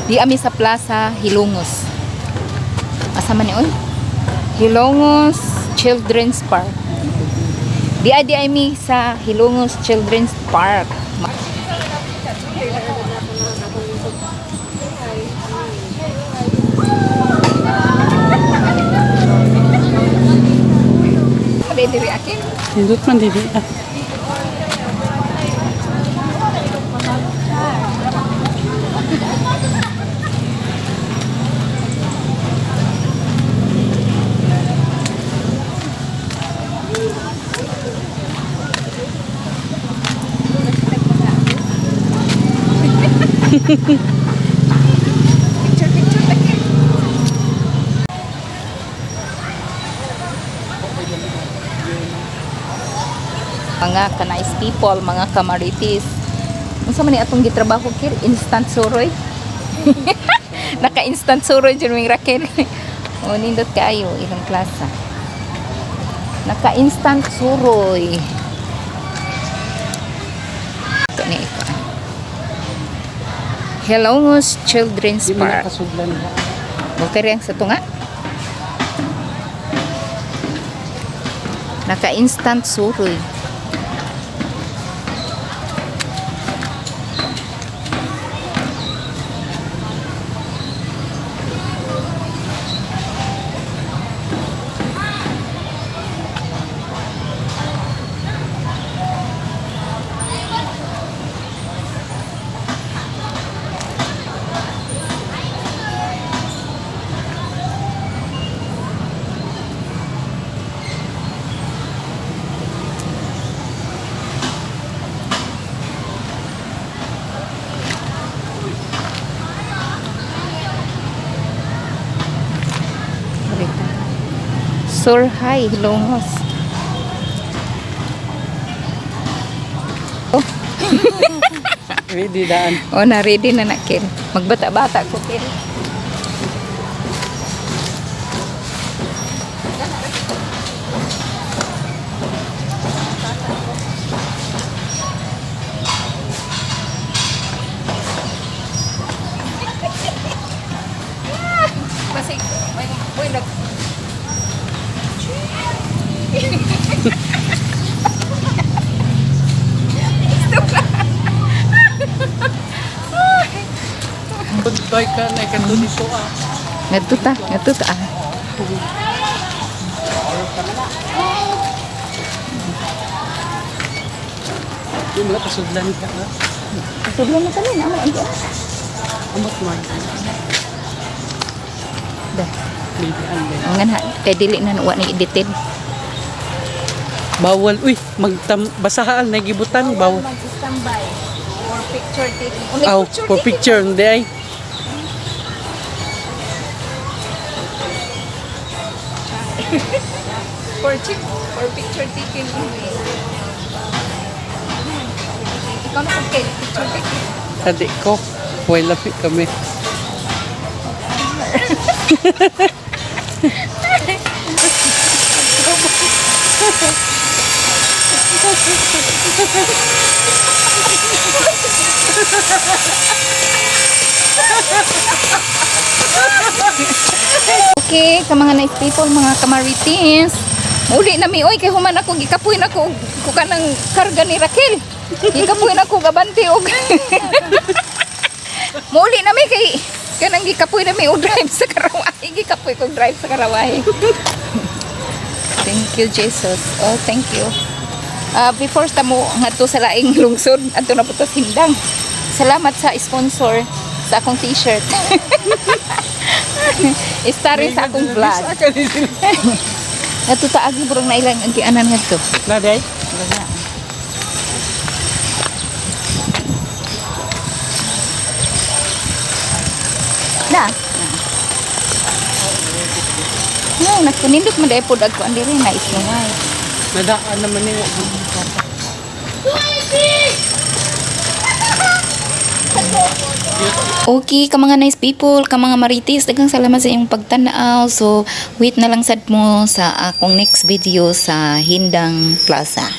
Di ami sa Plaza Hilongos. Asa man ni oy? Hilongos Children's Park. Di ami sa Hilongos Children's Park. Ada diri akin. Hindut man dili. Picture lagi. Mga kanais people, mga kamaritis. Unsa man ni atong gitrabaho kir? Instant suroy. Naka-instant suroy dyan may Raquel. O, nindot kayo, ilang klasa. Naka-instant suroy. Ito ni ito. Hilongos Children's Di man Park. nakasudlan. Okay rin sa tunga. Naka-instant suroy. Surhay, Hilongos. Oh. Ready daan. Oh, na ready na Ken. Magbata-bata ko Ken. Masih, boy nag Goodbye ka na ikanto ni Soa. ngadto ta ah. Di man nakasudlan ka na. Sublan na kami na ang Amot man. dah. Ready an. Ngan ha kay dili na wa ni edited. Bawal. Uy, basahaan na gibutan. Bawal. Mag-standby for picture taking. Aw, for picture. Hindi ay. For picture taking only. Ikaw na kung picture taking. Adik ko. Huwag lapit kami. Okay, ka mga nice people, mga kamaritins. Uli na mi, oy, kay human ako, gikapuin ako, ko ka ng karga ni Raquel. Gikapuin ako, gabanti, og. Muli na mi, kay, kanang gikapuin na mi, o drive sa Karawahi. Gikapuin ko drive sa Karawahi. Thank you, Jesus. Oh, thank you. Before sa mo, nga to sa laing lungsod, ato na po to hindang. Salamat sa sponsor sa akong t-shirt. Istari sa akong vlog. Ato taagi burong na ilang ang kianan nga to. Naday? Na. No, nagkanindot man dahil po dagko ang diri na isnungay. Nadaan naman niya. Okay, ka mga nice people, ka mga maritis, daghang salamat sa iyong pagtanaw. So, wait na lang sad mo sa akong next video sa Hindang Plaza.